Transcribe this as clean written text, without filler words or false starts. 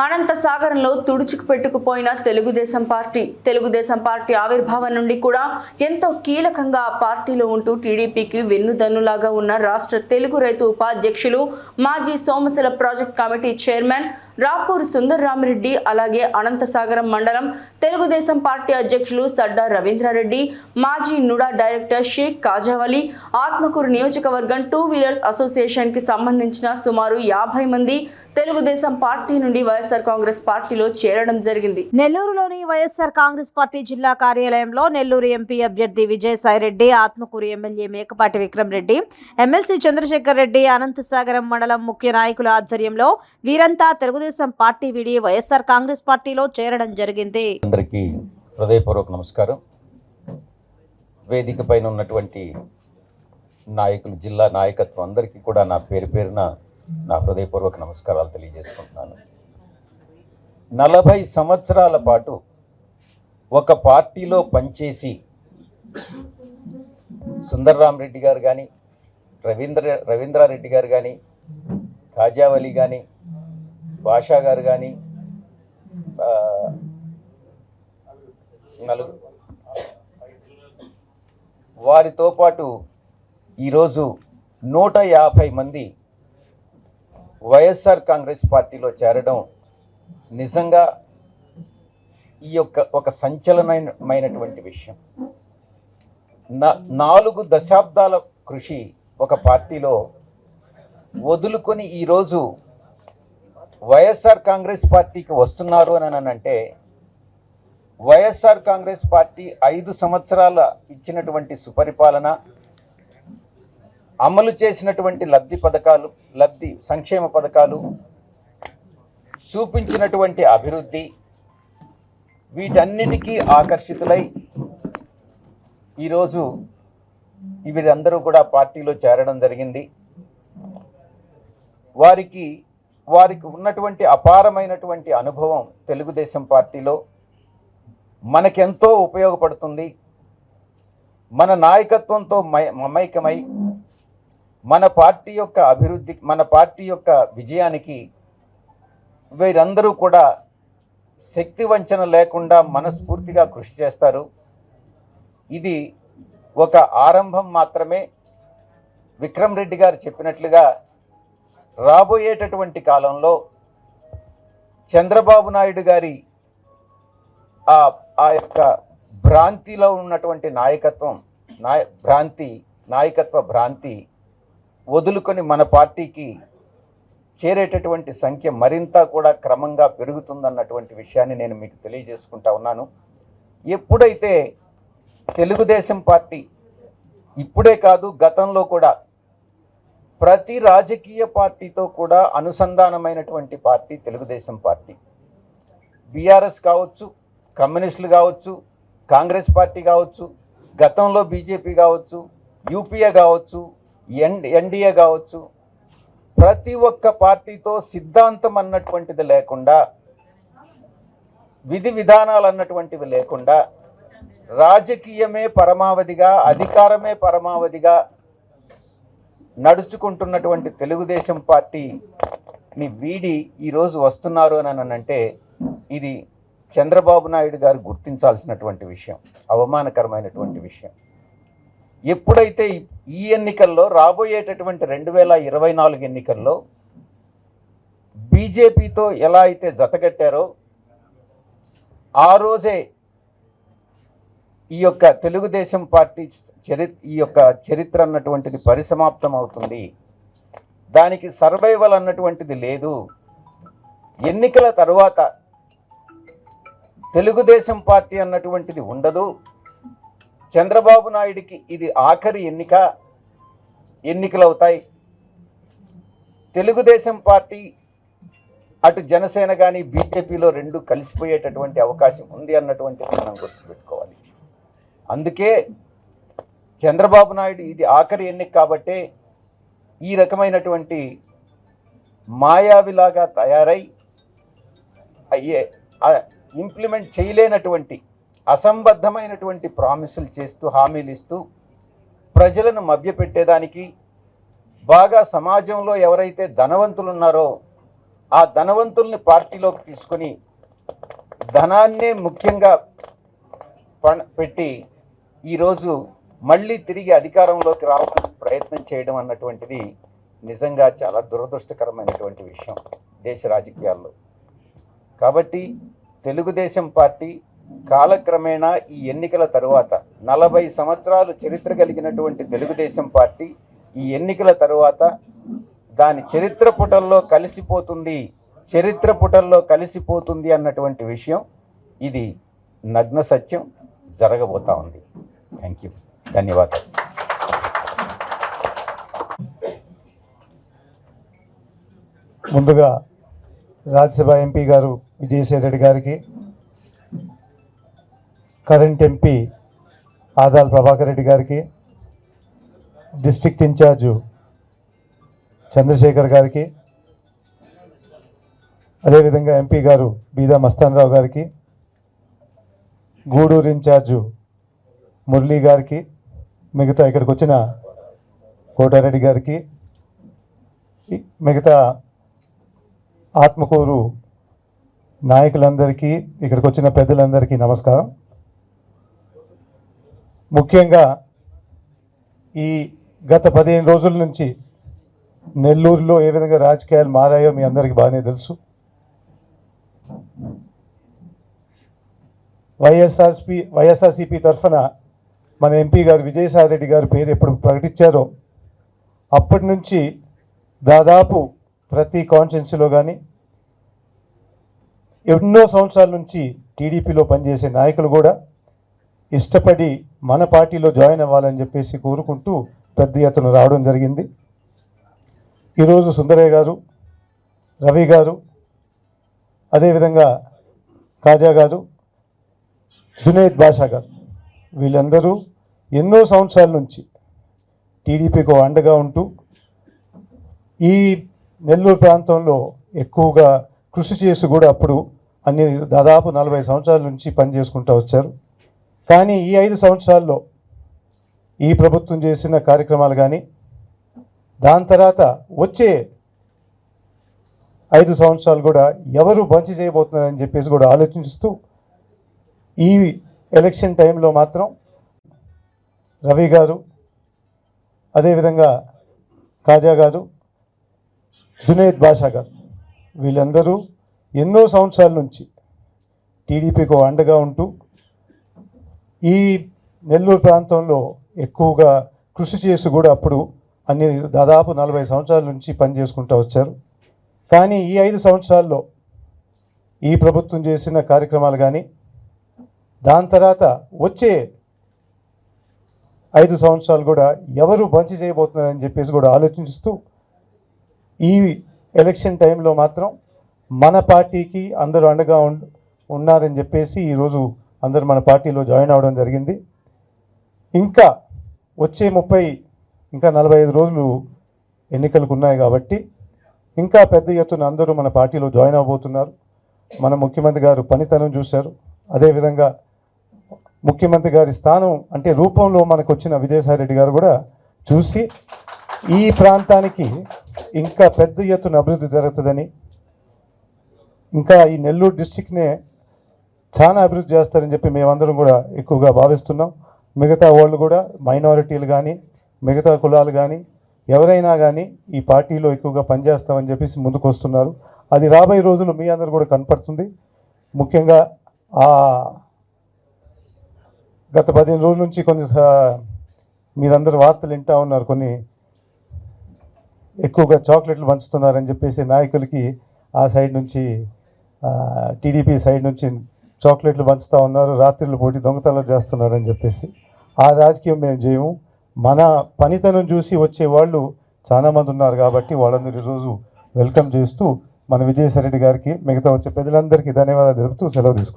అనంతసాగరంలో తుడుచుకుపెట్టుకుపోయిన Telugu Desam party ఆవిర్భావం నుండి కూడా ఎంతో కీలకంగా ఆ పార్టీలో ఉంటూ టీడీపీకి వెన్నుదన్నులాగా ఉన్న రాష్ట్ర తెలుగు రైతు ఉపాధ్యక్షులు మాజీ Somasila project committee chairman Rapur Sundararamireddy, అలాగే అనంతసాగరం మండలం తెలుగుదేశం పార్టీ అధ్యక్షులు సడ్డా రవీంద్రారెడ్డి, మాజీ నుడా డైరెక్టర్ షేక్ కాజావలి, ఆత్మకూరు నియోజకవర్గం 2 వీలర్స్ అసోసియేషన్ కి సంబంధించిన సుమారు 50 మంది తెలుగుదేశం పార్టీ నుండి వైఎస్ఆర్ కాంగ్రెస్ పార్టీలో చేరడం జరిగింది. నెల్లూరులోని వైఎస్ఆర్ కాంగ్రెస్ పార్టీ జిల్లా కార్యాలయంలో నెల్లూరు ఎంపీ అభ్యర్థి విజయసాయిరెడ్డి, ఆత్మకూరు ఎమ్మెల్యే మేకపాటి విక్రమ్ రెడ్డి, ఎమ్మెల్సీ చంద్రశేఖర్ రెడ్డి, అనంతసాగరం మండలం ముఖ్య నాయకుల ఆధ్వర్యంలో వీరంతా తెలుగుదేశం పార్టీ వీడి వైఎస్ఆర్ కాంగ్రెస్ పార్టీలో చేరడం జరిగింది. అందరికీ హృదయపూర్వక నమస్కారం. వేదిక పైన ఉన్నటువంటి నాయకులు, జిల్లా నాయకత్వం అందరికీ కూడా నా పేరున నా హృదయపూర్వక నమస్కారాలు తెలియజేసుకుంటున్నాను. 40 సంవత్సరాల పాటు ఒక పార్టీలో పనిచేసి సుందరరామిరెడ్డి గారు కానీ, రవీంద్రారెడ్డి గారు కానీ, కాజావలి కానీ, భాషా గారు కానీ, వారితో పాటు ఈరోజు 150 మంది వైఎస్ఆర్ కాంగ్రెస్ పార్టీలో చేరడం నిజంగా ఈ ఒక సంచలనమైనటువంటి విషయం. 4 దశాబ్దాల కృషి ఒక పార్టీలో వదులుకొని ఈరోజు వైఎస్ఆర్ కాంగ్రెస్ పార్టీకి వస్తున్నారు అని అంటే, వైఎస్ఆర్ కాంగ్రెస్ పార్టీ 5 సంవత్సరాల ఇచ్చినటువంటి సుపరిపాలన, అమలు చేసినటువంటి సంక్షేమ పథకాలు, చూపించినటువంటి అభివృద్ధి, వీటన్నిటికీ ఆకర్షితులై ఈరోజు వీరందరూ కూడా పార్టీలో చేరడం జరిగింది. వారికి ఉన్నటువంటి అపారమైనటువంటి అనుభవం తెలుగుదేశం పార్టీలో మనకెంతో ఉపయోగపడుతుంది. మన నాయకత్వంతో మమైకమై మన పార్టీ యొక్క అభివృద్ధి, మన పార్టీ యొక్క విజయానికి వీరందరూ కూడా శక్తి వంచన లేకుండా మనస్ఫూర్తిగా కృషి చేస్తారు. ఇది ఒక ఆరంభం మాత్రమే. విక్రమ్ రెడ్డి గారు చెప్పినట్లుగా రాబోయేటటువంటి కాలంలో చంద్రబాబు నాయుడు గారి ఆ యొక్క భ్రాంతిలో ఉన్నటువంటి నాయకత్వ భ్రాంతి వదులుకొని మన పార్టీకి చేరేటటువంటి సంఖ్య మరింత కూడా క్రమంగా పెరుగుతుందన్నటువంటి విషయాన్ని నేను మీకు తెలియజేసుకుంటా ఉన్నాను. ఎప్పుడైతే తెలుగుదేశం పార్టీ, ఇప్పుడే కాదు గతంలో కూడా ప్రతి రాజకీయ పార్టీతో కూడా అనుసంధానమైనటువంటి పార్టీ తెలుగుదేశం పార్టీ. బీఆర్ఎస్ కావచ్చు, కమ్యూనిస్టులు కావచ్చు, కాంగ్రెస్ పార్టీ కావచ్చు, గతంలో బీజేపీ కావచ్చు, యూపీఏ కావచ్చు, ఎన్డీఏ కావచ్చు, ప్రతి ఒక్క పార్టీతో సిద్ధాంతం అన్నటువంటిది లేకుండా, విధి విధానాలు అన్నటువంటివి లేకుండా, రాజకీయమే పరమావధిగా, అధికారమే పరమావధిగా నడుచుకుంటున్నటువంటి తెలుగుదేశం పార్టీని వీడి ఈరోజు వస్తున్నారు అని అంటే ఇది చంద్రబాబు నాయుడు గారు గుర్తించాల్సినటువంటి విషయం, అవమానకరమైనటువంటి విషయం. ఎప్పుడైతే ఈ ఎన్నికల్లో, రాబోయేటటువంటి 2024 ఎన్నికల్లో బీజేపీతో ఎలా అయితే జతగట్టారో, ఆ రోజే ఈ యొక్క తెలుగుదేశం పార్టీ చరిత్ర అన్నటువంటిది పరిసమాప్తం అవుతుంది. దానికి సర్వైవల్ అన్నటువంటిది లేదు. ఎన్నికల తర్వాత తెలుగుదేశం పార్టీ అన్నటువంటిది ఉండదు. చంద్రబాబు నాయుడికి ఇది ఆఖరి ఎన్నికలు అవుతాయి. తెలుగుదేశం పార్టీ అటు జనసేన కానీ బీజేపీలో రెండు కలిసిపోయేటటువంటి అవకాశం ఉంది అన్నటువంటిది మనం గుర్తుపెట్టుకోవాలి. అందుకే చంద్రబాబు నాయుడు ఇది ఆఖరి ఎన్నిక కాబట్టే ఈ రకమైనటువంటి మాయావిలాగా తయారై ఇంప్లిమెంట్ చేయలేనటువంటి అసంబద్ధమైనటువంటి ప్రామిసులు చేస్తూ, హామీలు ఇస్తూ ప్రజలను మభ్యపెట్టేదానికి, బాగా సమాజంలో ఎవరైతే ధనవంతులు ఉన్నారో ఆ ధనవంతుల్ని పార్టీలోకి తీసుకొని ధనాన్నే ముఖ్యంగా పెట్టి ఈరోజు మళ్ళీ తిరిగి అధికారంలోకి రావడానికి ప్రయత్నం చేయడం అన్నటువంటిది నిజంగా చాలా దురదృష్టకరమైనటువంటి విషయం దేశ రాజకీయాల్లో. కాబట్టి తెలుగుదేశం పార్టీ కాలక్రమేణా ఈ ఎన్నికల తరువాత 40 సంవత్సరాలు చరిత్ర కలిగినటువంటి తెలుగుదేశం పార్టీ ఈ ఎన్నికల తరువాత దాని చరిత్ర పుటల్లో కలిసిపోతుంది అన్నటువంటి విషయం ఇది నగ్న సత్యం జరగబోతా ఉంది. థ్యాంక్ యూ, ధన్యవాదాలు. ముందుగా రాజ్యసభ ఎంపీ గారు విజయసాయి రెడ్డి గారికి, కరెంట్ ఎంపీ ఆదాల ప్రభాకర్ రెడ్డి గారికి, డిస్ట్రిక్ట్ ఇన్ఛార్జు చంద్రశేఖర్ గారికి, అదేవిధంగా ఎంపీ గారు బీదా మస్తాన్ రావు గారికి, గూడూరు ఇన్ఛార్జు మురళీ గారికి, మిగతా ఇక్కడికి వచ్చిన కోటారెడ్డి గారికి, మిగతా ఆత్మకూరు నాయకులందరికీ, ఇక్కడికి వచ్చిన పెద్దలందరికీ నమస్కారం. ముఖ్యంగా ఈ గత 15 రోజుల నుంచి నెల్లూరులో ఏ విధంగా రాజకీయాలు మారాయో మీ అందరికీ బాగానే తెలుసు. వైఎస్ఆర్సీపీ తరఫున మన ఎంపీ గారు విజయసాయి రెడ్డి గారి పేరు ఎప్పుడు ప్రకటించారో అప్పటి నుంచి దాదాపు ప్రతి కాన్స్టిట్యున్సీలో కానీ ఎన్నో సంవత్సరాల నుంచి టీడీపీలో పనిచేసే నాయకులు కూడా ఇష్టపడి మన పార్టీలో జాయిన్ అవ్వాలని చెప్పేసి కోరుకుంటూ పెద్ద ఎత్తున రావడం జరిగింది. ఈరోజు సుందరయ్య గారు, రవి గారు, అదేవిధంగా కాజా గారు, జునేద్ బాషా గారు, వీళ్ళందరూ ఎన్నో సంవత్సరాల నుంచి టీడీపీకి అండగా ఉంటూ ఈ నెల్లూరు ప్రాంతంలో ఎక్కువగా కృషి చేసి కూడా అప్పుడు దాదాపు 40 సంవత్సరాల నుంచి పనిచేసుకుంటూ వచ్చారు. కానీ ఈ 5 సంవత్సరాల్లో ఈ ప్రభుత్వం చేసిన కార్యక్రమాలు కానీ, దాని తర్వాత వచ్చే 5 సంవత్సరాలు కూడా ఎవరు బంచి చేయబోతున్నారని చెప్పేసి కూడా ఆలోచిస్తూ ఈ ఎలక్షన్ టైంలో మాత్రం రవి గారు, అదేవిధంగా కాజా గారు, జునేద్ బాషా గారు, వీళ్ళందరూ ఎన్నో సంవత్సరాల నుంచి టీడీపీకి అండగా ఉంటూ ఈ నెల్లూరు ప్రాంతంలో ఎక్కువగా కృషి చేసి కూడా అప్పుడు దాదాపు 40 సంవత్సరాల నుంచి పనిచేసుకుంటూ వచ్చారు. కానీ ఈ 5 సంవత్సరాల్లో ఈ ప్రభుత్వం చేసిన కార్యక్రమాలు కానీ, దాని తర్వాత వచ్చే 5 సంవత్సరాలు కూడా ఎవరు బంచి చేయబోతున్నారని చెప్పేసి కూడా ఆలోచిస్తూ ఈ ఎలక్షన్ టైంలో మాత్రం మన పార్టీకి అందరూ అండగా ఉన్నారని చెప్పేసి ఈరోజు అందరూ మన పార్టీలో జాయిన్ అవ్వడం జరిగింది. ఇంకా వచ్చే 45 రోజులు ఎన్నికలకు ఉన్నాయి కాబట్టి ఇంకా పెద్ద ఎత్తున అందరూ మన పార్టీలో జాయిన్ అవ్వబోతున్నారు. మన ముఖ్యమంత్రి గారు పనితనం చూశారు. అదేవిధంగా ముఖ్యమంత్రి గారి స్థానం అంటే రూపంలో మనకు వచ్చిన విజయసాయి రెడ్డి గారు కూడా చూసి ఈ ప్రాంతానికి ఇంకా పెద్ద ఎత్తున అభివృద్ధి జరుగుతుందని, ఇంకా ఈ నెల్లూరు డిస్టిక్నే చాలా అభివృద్ధి చేస్తారని చెప్పి మేమందరం కూడా ఎక్కువగా భావిస్తున్నాం. మిగతా వాళ్ళు కూడా మైనారిటీలు కానీ, మిగతా కులాలు కానీ, ఎవరైనా కానీ ఈ పార్టీలో ఎక్కువగా పనిచేస్తామని చెప్పేసి ముందుకు వస్తున్నారు. అది రాబోయే రోజులు మీ అందరూ కూడా కనపడుతుంది. ముఖ్యంగా గత 15 రోజుల నుంచి మీరందరూ వార్తలు వింటూ ఉన్నారు, కొన్ని ఎక్కువగా చాక్లెట్లు పంచుతున్నారని చెప్పేసి నాయకులకి ఆ సైడ్ నుంచి టీడీపీ సైడ్ నుంచి చాక్లెట్లు పంచుతూ ఉన్నారు, రాత్రిళ్ళు పోటీ దొంగతనాలు చేస్తున్నారని చెప్పేసి. ఆ రాజకీయం మేము చేయము. మన పనితనం చూసి వచ్చే వాళ్ళు చాలామంది ఉన్నారు కాబట్టి వాళ్ళందరూ ఈరోజు వెల్కమ్ చేస్తూ మన విజయసాయి రెడ్డి గారికి, మిగతా వచ్చే ప్రజలందరికీ ధన్యవాదాలు తెలుపుతూ సెలవు తీసుకుంటాం.